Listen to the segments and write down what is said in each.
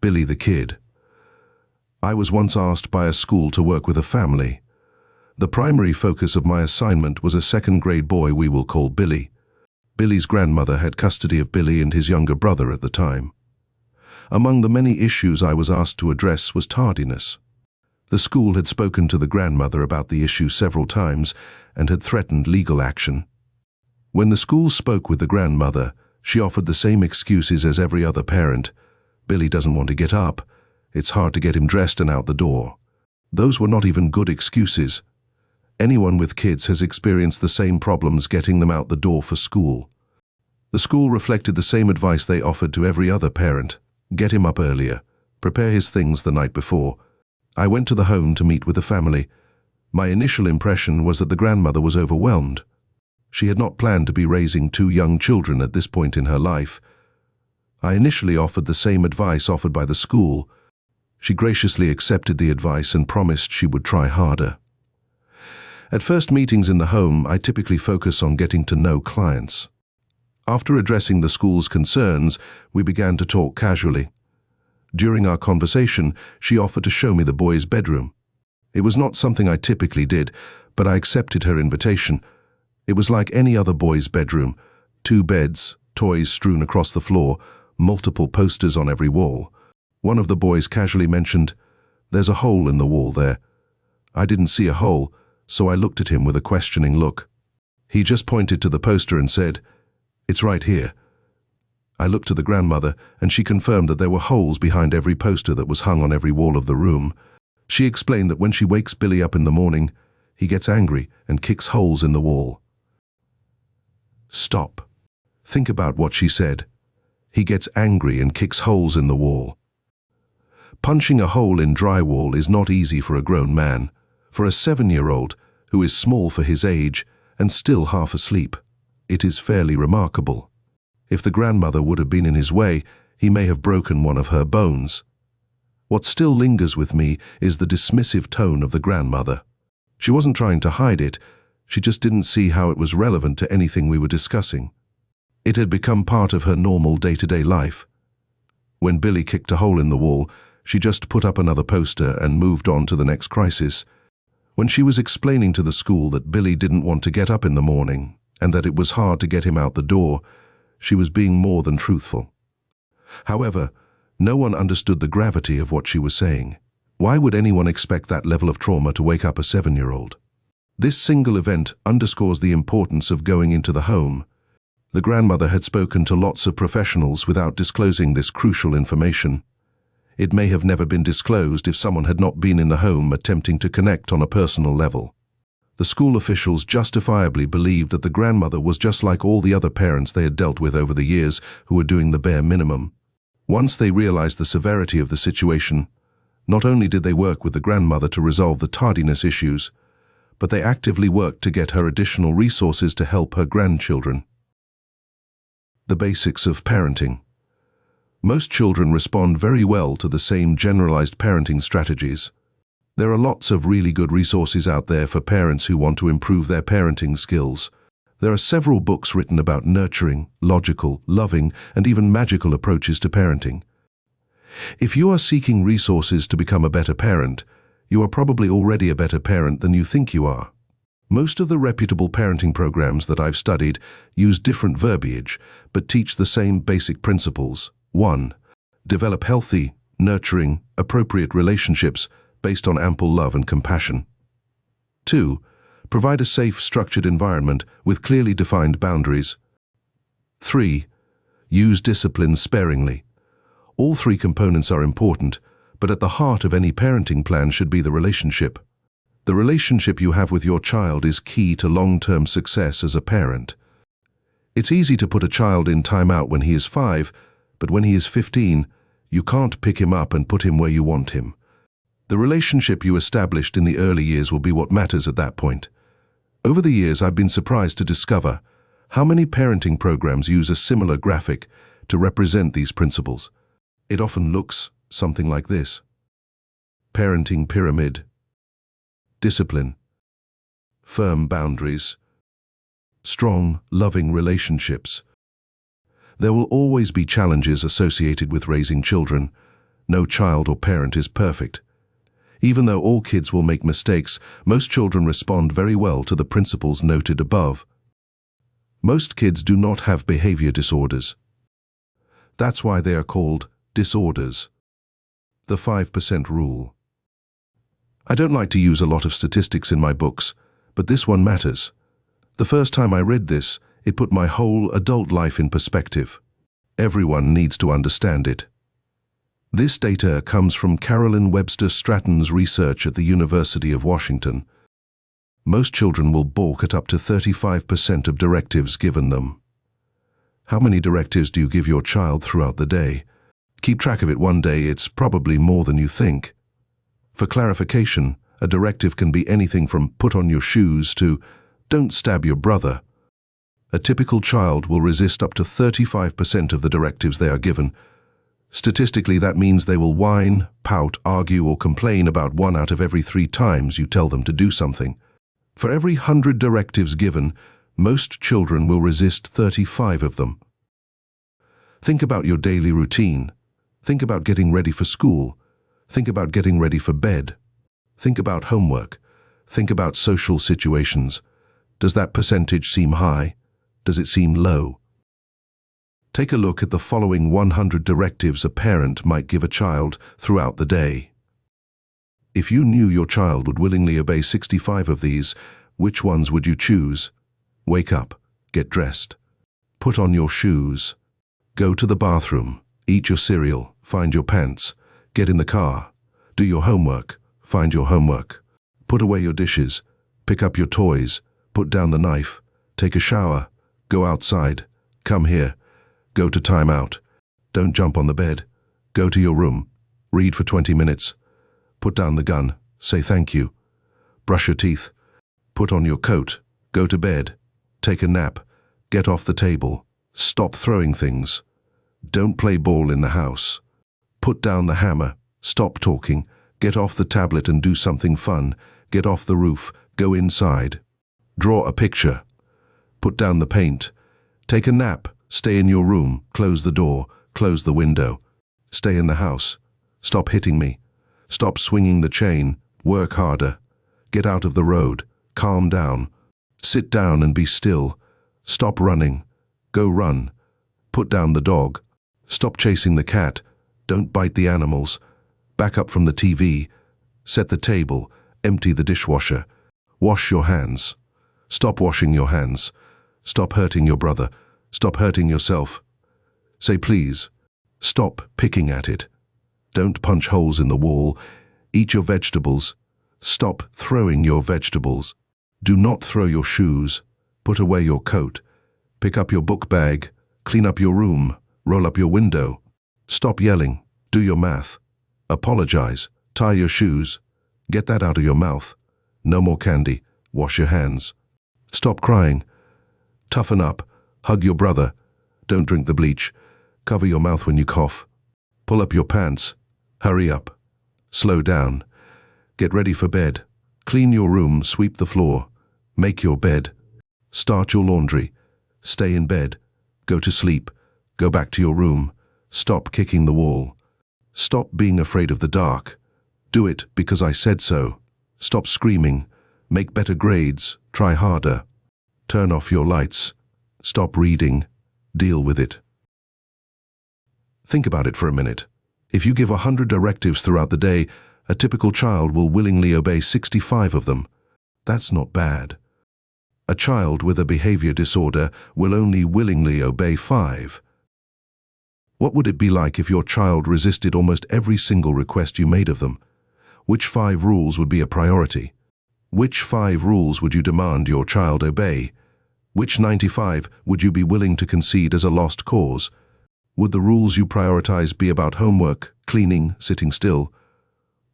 Billy the kid. I was once asked by a school to work with a family. The primary focus of my assignment was a second-grade boy we will call Billy. Billy's grandmother had custody of Billy and his younger brother at the time. Among the many issues I was asked to address was tardiness. The school had spoken to the grandmother about the issue several times and had threatened legal action. When the school spoke with the grandmother, she offered the same excuses as every other parent. Billy doesn't want to get up. It's hard to get him dressed and out the door. Those were not even good excuses. Anyone with kids has experienced the same problems getting them out the door for school. The school reflected the same advice they offered to every other parent. Get him up earlier. Prepare his things the night before. I went to the home to meet with the family. My initial impression was that the grandmother was overwhelmed. She had not planned to be raising two young children at this point in her life. I initially offered the same advice offered by the school. She graciously accepted the advice and promised she would try harder. At first meetings in the home, I typically focus on getting to know clients. After addressing the school's concerns, we began to talk casually. During our conversation, she offered to show me the boy's bedroom. It was not something I typically did, but I accepted her invitation. It was like any other boy's bedroom. 2 beds, toys strewn across the floor, multiple posters on every wall. One of the boys casually mentioned, "There's a hole in the wall there." I didn't see a hole, so I looked at him with a questioning look. He just pointed to the poster and said, "It's right here." I looked to the grandmother, and she confirmed that there were holes behind every poster that was hung on every wall of the room. She explained that when she wakes Billy up in the morning, he gets angry and kicks holes in the wall. Stop. Think about what she said. He gets angry and kicks holes in the wall. Punching a hole in drywall is not easy for a grown man. For a 7-year-old, who is small for his age and still half asleep, it is fairly remarkable. If the grandmother would have been in his way, he may have broken one of her bones. What still lingers with me is the dismissive tone of the grandmother. She wasn't trying to hide it, she just didn't see how it was relevant to anything we were discussing. It had become part of her normal day-to-day life. When Billy kicked a hole in the wall, she just put up another poster and moved on to the next crisis. When she was explaining to the school that Billy didn't want to get up in the morning and that it was hard to get him out the door, she was being more than truthful. However, no one understood the gravity of what she was saying. Why would anyone expect that level of trauma to wake up a 7-year-old? This single event underscores the importance of going into the home. The grandmother had spoken to lots of professionals without disclosing this crucial information. It may have never been disclosed if someone had not been in the home attempting to connect on a personal level. The school officials justifiably believed that the grandmother was just like all the other parents they had dealt with over the years who were doing the bare minimum. Once they realized the severity of the situation, not only did they work with the grandmother to resolve the tardiness issues, but they actively worked to get her additional resources to help her grandchildren. The basics of parenting. Most children respond very well to the same generalized parenting strategies. There are lots of really good resources out there for parents who want to improve their parenting skills. There are several books written about nurturing, logical, loving, and even magical approaches to parenting. If you are seeking resources to become a better parent, you are probably already a better parent than you think you are. Most of the reputable parenting programs that I've studied use different verbiage, but teach the same basic principles. 1. Develop healthy, nurturing, appropriate relationships based on ample love and compassion. 2. Provide a safe, structured environment with clearly defined boundaries. 3. Use discipline sparingly. All 3 components are important, but at the heart of any parenting plan should be the relationship. The relationship you have with your child is key to long-term success as a parent. It's easy to put a child in timeout when he is 5, but when he is 15, you can't pick him up and put him where you want him. The relationship you established in the early years will be what matters at that point. Over the years, I've been surprised to discover how many parenting programs use a similar graphic to represent these principles. It often looks something like this. Parenting pyramid. Discipline. Firm boundaries. Strong, loving relationships. There will always be challenges associated with raising children, No child or parent is perfect. Even though all kids will make mistakes, most children respond very well to the principles noted above. Most kids do not have behavior disorders. That's why they are called disorders. The 5% rule. I don't like to use a lot of statistics in my books, but this one matters. The first time I read this, it put my whole adult life in perspective. Everyone needs to understand it. This data comes from Carolyn Webster Stratton's research at the University of Washington. Most children will balk at up to 35% of directives given them. How many directives do you give your child throughout the day? Keep track of it one day, it's probably more than you think. For clarification, a directive can be anything from put on your shoes to don't stab your brother. A typical child will resist up to 35% of the directives they are given. Statistically, that means they will whine, pout, argue, or complain about 1 out of every 3 times you tell them to do something. For every 100 directives given, most children will resist 35 of them. Think about your daily routine. Think about getting ready for school. Think about getting ready for bed. Think about homework. Think about social situations. Does that percentage seem high? Does it seem low? Take a look at the following 100 directives a parent might give a child throughout the day. If you knew your child would willingly obey 65 of these, which ones would you choose? Wake up, get dressed, put on your shoes, go to the bathroom, eat your cereal, find your pants, get in the car, do your homework, find your homework, put away your dishes, pick up your toys, put down the knife, take a shower, go outside, come here, go to time out, don't jump on the bed, go to your room, read for 20 minutes, put down the gun, say thank you, brush your teeth, put on your coat, go to bed, take a nap, get off the table, stop throwing things, don't play ball in the house, put down the hammer, stop talking, get off the tablet and do something fun, get off the roof, go inside, draw a picture, put down the paint, take a nap, stay in your room, close the door, close the window, stay in the house, stop hitting me, stop swinging the chain, work harder, get out of the road, calm down, sit down and be still, stop running, go run, put down the dog, stop chasing the cat, don't bite the animals, back up from the TV, set the table, empty the dishwasher, wash your hands, stop washing your hands, stop hurting your brother, stop hurting yourself, say please, stop picking at it, don't punch holes in the wall, eat your vegetables, stop throwing your vegetables, do not throw your shoes, put away your coat, pick up your book bag, clean up your room, roll up your window, stop yelling, do your math, apologize, tie your shoes, get that out of your mouth, no more candy, wash your hands, stop crying, toughen up, hug your brother, don't drink the bleach, cover your mouth when you cough, pull up your pants, hurry up, slow down, get ready for bed, clean your room, sweep the floor, make your bed, start your laundry, stay in bed, go to sleep, go back to your room, stop kicking the wall, stop being afraid of the dark, do it because I said so, stop screaming, make better grades, try harder, turn off your lights, stop reading, deal with it. Think about it for a minute. If you give 100 directives throughout the day, a typical child will willingly obey 65 of them. That's not bad. A child with a behavior disorder will only willingly obey 5. What would it be like if your child resisted almost every single request you made of them? Which 5 rules would be a priority? Which 5 rules would you demand your child obey? Which 95 would you be willing to concede as a lost cause? Would the rules you prioritize be about homework, cleaning, sitting still,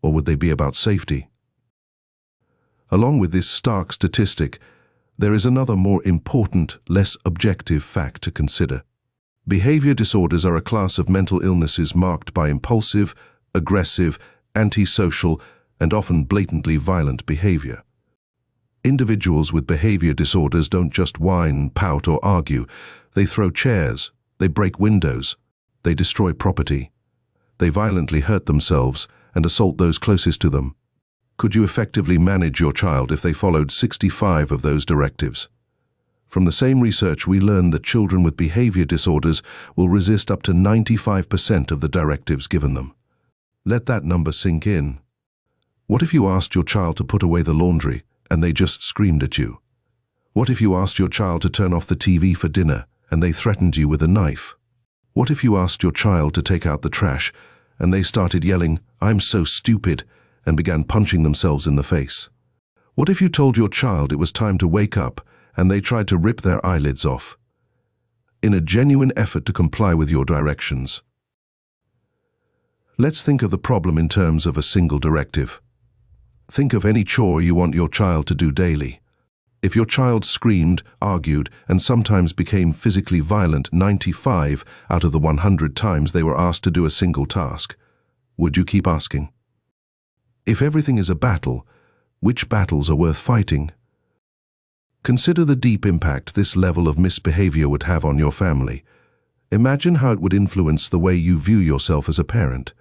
or would they be about safety? Along with this stark statistic, there is another more important, less objective fact to consider. Behavior disorders are a class of mental illnesses marked by impulsive, aggressive, antisocial, and often blatantly violent behavior. Individuals with behavior disorders don't just whine, pout, or argue. They throw chairs, they break windows, they destroy property. They violently hurt themselves and assault those closest to them. Could you effectively manage your child if they followed 65 of those directives? From the same research, we learned that children with behavior disorders will resist up to 95% of the directives given them. Let that number sink in. What if you asked your child to put away the laundry and they just screamed at you? What if you asked your child to turn off the TV for dinner and they threatened you with a knife? What if you asked your child to take out the trash and they started yelling, "I'm so stupid," and began punching themselves in the face? What if you told your child it was time to wake up and they tried to rip their eyelids off, in a genuine effort to comply with your directions? Let's think of the problem in terms of a single directive. Think of any chore you want your child to do daily. If your child screamed, argued, and sometimes became physically violent 95 out of the 100 times they were asked to do a single task, would you keep asking? If everything is a battle, which battles are worth fighting? Consider the deep impact this level of misbehavior would have on your family. Imagine how it would influence the way you view yourself as a parent.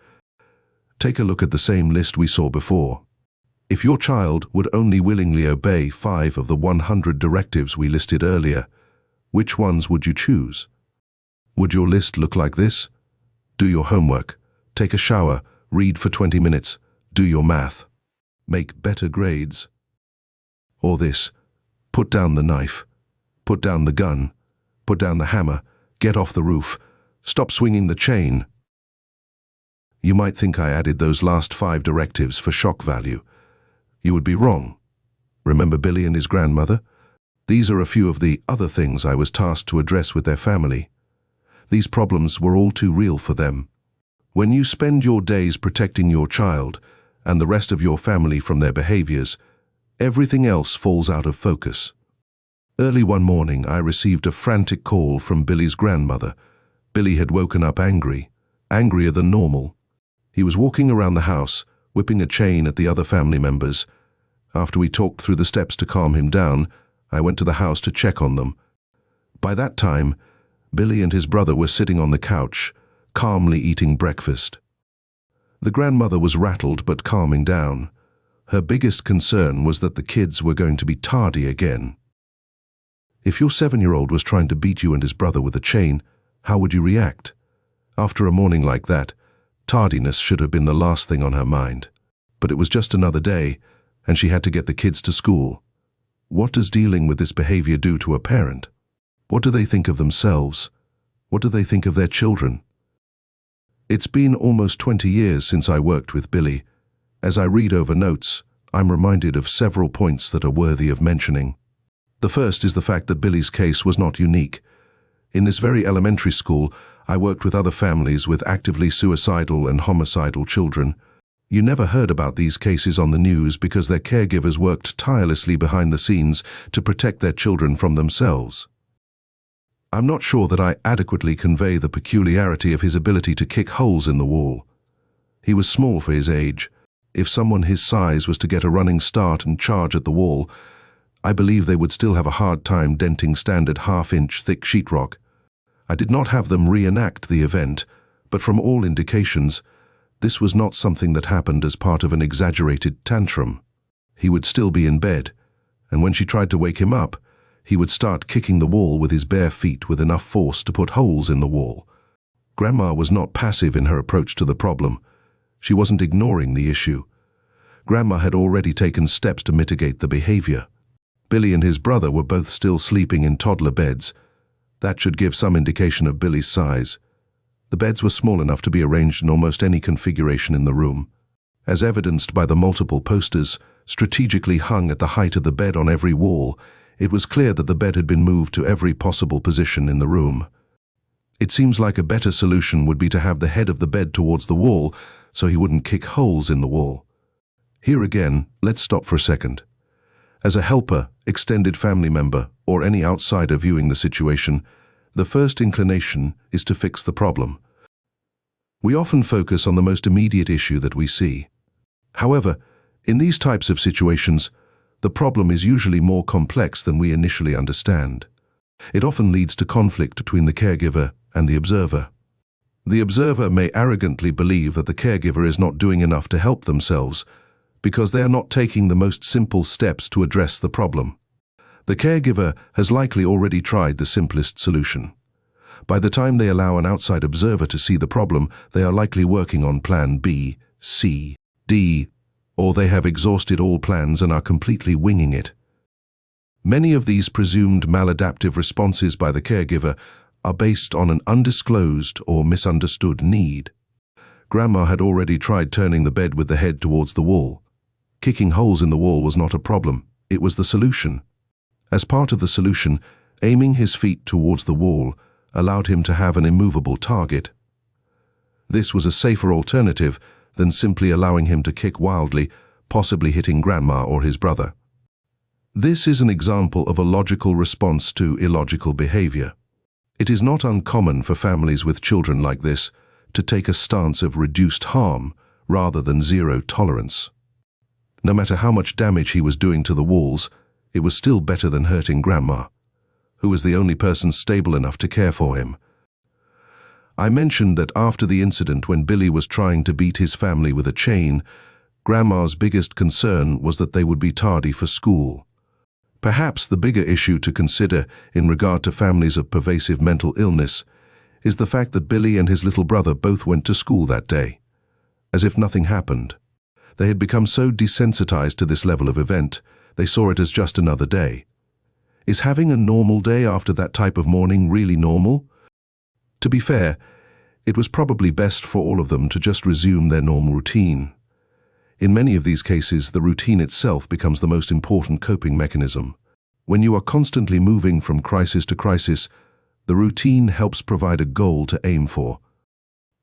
Take a look at the same list we saw before. If your child would only willingly obey 5 of the 100 directives we listed earlier, which ones would you choose? Would your list look like this? Do your homework, take a shower, read for 20 minutes, do your math, make better grades. Or this: put down the knife, put down the gun, put down the hammer, get off the roof, stop swinging the chain. You might think I added those last 5 directives for shock value. You would be wrong. Remember Billy and his grandmother? These are a few of the other things I was tasked to address with their family. These problems were all too real for them. When you spend your days protecting your child and the rest of your family from their behaviors, everything else falls out of focus. Early one morning, I received a frantic call from Billy's grandmother. Billy had woken up angry, angrier than normal. He was walking around the house, whipping a chain at the other family members. After we talked through the steps to calm him down, I went to the house to check on them. By that time, Billy and his brother were sitting on the couch, calmly eating breakfast. The grandmother was rattled but calming down. Her biggest concern was that the kids were going to be tardy again. If your 7-year-old was trying to beat you and his brother with a chain, how would you react? After a morning like that, tardiness should have been the last thing on her mind. But it was just another day, and she had to get the kids to school. What does dealing with this behavior do to a parent? What do they think of themselves? What do they think of their children? It's been almost 20 years since I worked with Billy. As I read over notes, I'm reminded of several points that are worthy of mentioning. The first is the fact that Billy's case was not unique. In this very elementary school, I worked with other families with actively suicidal and homicidal children. You never heard about these cases on the news because their caregivers worked tirelessly behind the scenes to protect their children from themselves. I'm not sure that I adequately convey the peculiarity of his ability to kick holes in the wall. He was small for his age. If someone his size was to get a running start and charge at the wall, I believe they would still have a hard time denting standard half-inch thick sheetrock. I did not have them reenact the event, but from all indications, this was not something that happened as part of an exaggerated tantrum. He would still be in bed, and when she tried to wake him up, he would start kicking the wall with his bare feet with enough force to put holes in the wall. Grandma was not passive in her approach to the problem. She wasn't ignoring the issue. Grandma had already taken steps to mitigate the behavior. Billy and his brother were both still sleeping in toddler beds. That should give some indication of Billy's size. The beds were small enough to be arranged in almost any configuration in the room. As evidenced by the multiple posters strategically hung at the height of the bed on every wall, it was clear that the bed had been moved to every possible position in the room. It seems like a better solution would be to have the head of the bed towards the wall so he wouldn't kick holes in the wall. Here again, let's stop for a second. As a helper, extended family member, or any outsider viewing the situation, the first inclination is to fix the problem. We often focus on the most immediate issue that we see. However, in these types of situations, the problem is usually more complex than we initially understand. It often leads to conflict between the caregiver and the observer. The observer may arrogantly believe that the caregiver is not doing enough to help themselves because they are not taking the most simple steps to address the problem. The caregiver has likely already tried the simplest solution. By the time they allow an outside observer to see the problem, they are likely working on plan B, C, D, or they have exhausted all plans and are completely winging it. Many of these presumed maladaptive responses by the caregiver are based on an undisclosed or misunderstood need. Grandma had already tried turning the bed with the head towards the wall. Kicking holes in the wall was not a problem, it was the solution. As part of the solution, aiming his feet towards the wall allowed him to have an immovable target. This was a safer alternative than simply allowing him to kick wildly, possibly hitting Grandma or his brother. This is an example of a logical response to illogical behavior. It is not uncommon for families with children like this to take a stance of reduced harm rather than zero tolerance. No matter how much damage he was doing to the walls, it was still better than hurting Grandma, who was the only person stable enough to care for him. I mentioned that after the incident when Billy was trying to beat his family with a chain, Grandma's biggest concern was that they would be tardy for school. Perhaps the bigger issue to consider in regard to families of pervasive mental illness is the fact that Billy and his little brother both went to school that day, as if nothing happened. They had become so desensitized to this level of event, they saw it as just another day. Is having a normal day after that type of morning really normal? To be fair, it was probably best for all of them to just resume their normal routine. In many of these cases, the routine itself becomes the most important coping mechanism. When you are constantly moving from crisis to crisis, the routine helps provide a goal to aim for.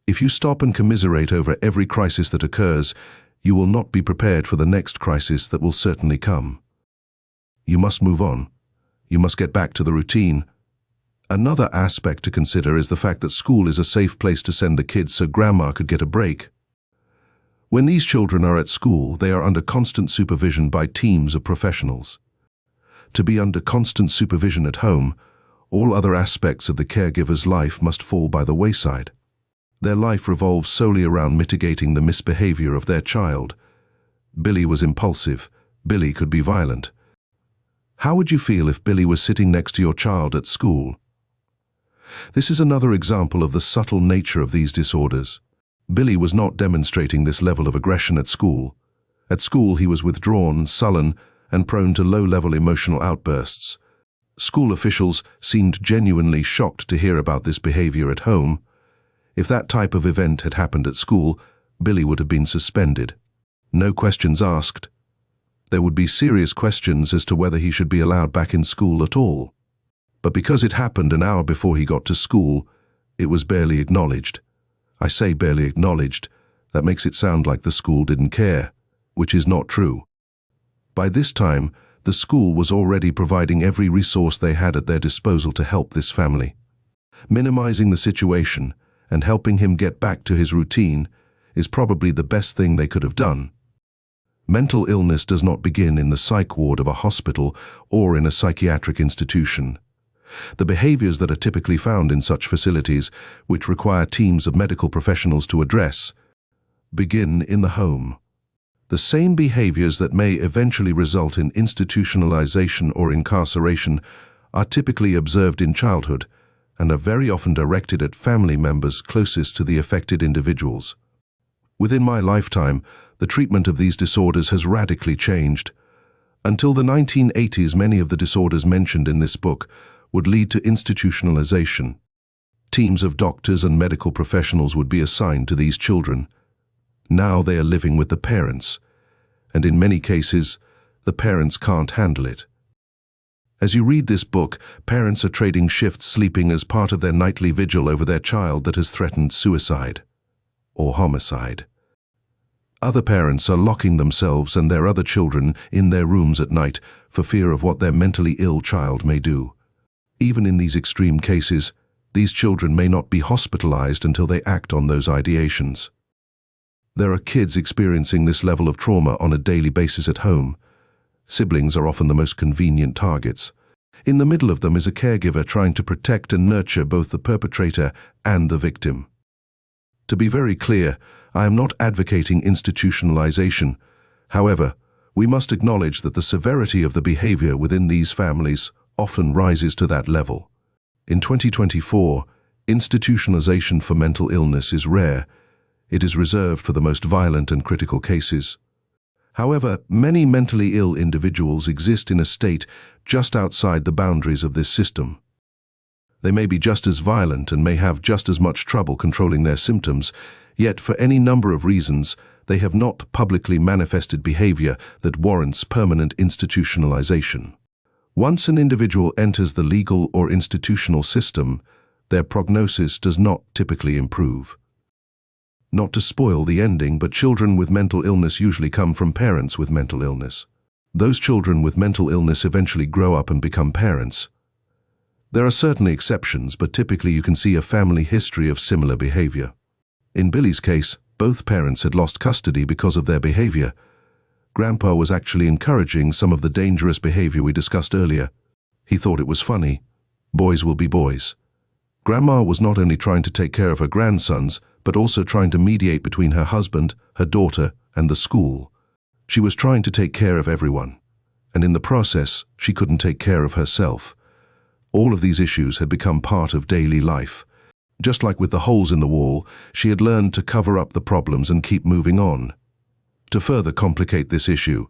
If you stop and commiserate over every crisis that occurs, you will not be prepared for the next crisis that will certainly come. You must move on. You must get back to the routine. Another aspect to consider is the fact that school is a safe place to send the kids so Grandma could get a break. When these children are at school, they are under constant supervision by teams of professionals. To be under constant supervision at home, all other aspects of the caregiver's life must fall by the wayside. Their life revolves solely around mitigating the misbehavior of their child. Billy was impulsive. Billy could be violent. How would you feel if Billy was sitting next to your child at school? This is another example of the subtle nature of these disorders. Billy was not demonstrating this level of aggression at school. At school, he was withdrawn, sullen, and prone to low-level emotional outbursts. School officials seemed genuinely shocked to hear about this behavior at home. If that type of event had happened at school, Billy would have been suspended. No questions asked. There would be serious questions as to whether he should be allowed back in school at all. But because it happened an hour before he got to school, it was barely acknowledged. I say barely acknowledged. That makes it sound like the school didn't care, which is not true. By this time, the school was already providing every resource they had at their disposal to help this family. Minimizing the situation and helping him get back to his routine is probably the best thing they could have done. Mental illness does not begin in the psych ward of a hospital or in a psychiatric institution. The behaviors that are typically found in such facilities, which require teams of medical professionals to address, begin in the home. The same behaviors that may eventually result in institutionalization or incarceration are typically observed in childhood and are very often directed at family members closest to the affected individuals. Within my lifetime, the treatment of these disorders has radically changed. Until the 1980s, many of the disorders mentioned in this book would lead to institutionalization. Teams of doctors and medical professionals would be assigned to these children. Now they are living with the parents, and in many cases, the parents can't handle it. As you read this book, parents are trading shifts sleeping as part of their nightly vigil over their child that has threatened suicide or homicide. Other parents are locking themselves and their other children in their rooms at night for fear of what their mentally ill child may do. Even in these extreme cases, these children may not be hospitalized until they act on those ideations. There are kids experiencing this level of trauma on a daily basis at home. Siblings are often the most convenient targets. In the middle of them is a caregiver trying to protect and nurture both the perpetrator and the victim. To be very clear, I am not advocating institutionalization. However, we must acknowledge that the severity of the behavior within these families often rises to that level. In 2024, institutionalization for mental illness is rare. It is reserved for the most violent and critical cases. However, many mentally ill individuals exist in a state just outside the boundaries of this system. They may be just as violent and may have just as much trouble controlling their symptoms, yet for any number of reasons, they have not publicly manifested behavior that warrants permanent institutionalization. Once an individual enters the legal or institutional system, their prognosis does not typically improve. Not to spoil the ending, but children with mental illness usually come from parents with mental illness. Those children with mental illness eventually grow up and become parents. There are certainly exceptions, but typically you can see a family history of similar behavior. In Billy's case, both parents had lost custody because of their behavior. Grandpa was actually encouraging some of the dangerous behavior we discussed earlier. He thought it was funny. Boys will be boys. Grandma was not only trying to take care of her grandsons, but also trying to mediate between her husband, her daughter, and the school. She was trying to take care of everyone, and in the process, she couldn't take care of herself. All of these issues had become part of daily life. Just like with the holes in the wall, she had learned to cover up the problems and keep moving on. To further complicate this issue,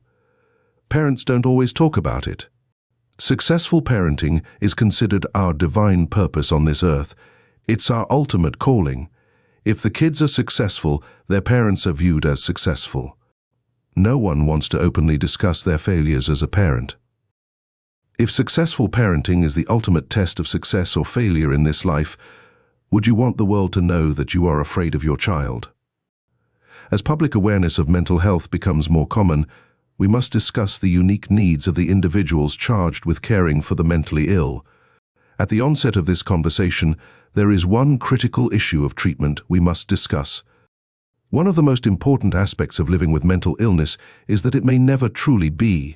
parents don't always talk about it. Successful parenting is considered our divine purpose on this earth. It's our ultimate calling. If the kids are successful, their parents are viewed as successful. No one wants to openly discuss their failures as a parent. If successful parenting is the ultimate test of success or failure in this life, would you want the world to know that you are afraid of your child? As public awareness of mental health becomes more common, we must discuss the unique needs of the individuals charged with caring for the mentally ill. At the onset of this conversation, there is one critical issue of treatment we must discuss. One of the most important aspects of living with mental illness is that it may never truly be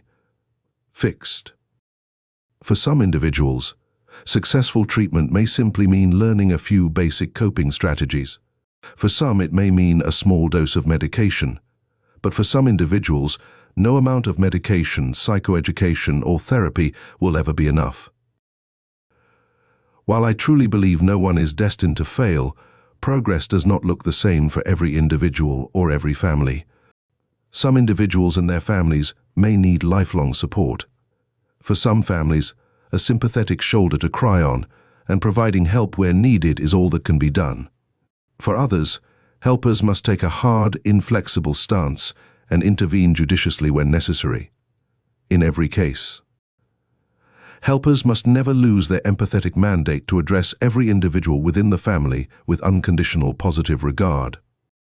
fixed. For some individuals, successful treatment may simply mean learning a few basic coping strategies. For some, it may mean a small dose of medication. But for some individuals, no amount of medication, psychoeducation, or therapy will ever be enough. While I truly believe no one is destined to fail, progress does not look the same for every individual or every family. Some individuals and their families may need lifelong support. For some families, a sympathetic shoulder to cry on and providing help where needed is all that can be done. For others, helpers must take a hard, inflexible stance and intervene judiciously when necessary. In every case, helpers must never lose their empathetic mandate to address every individual within the family with unconditional positive regard.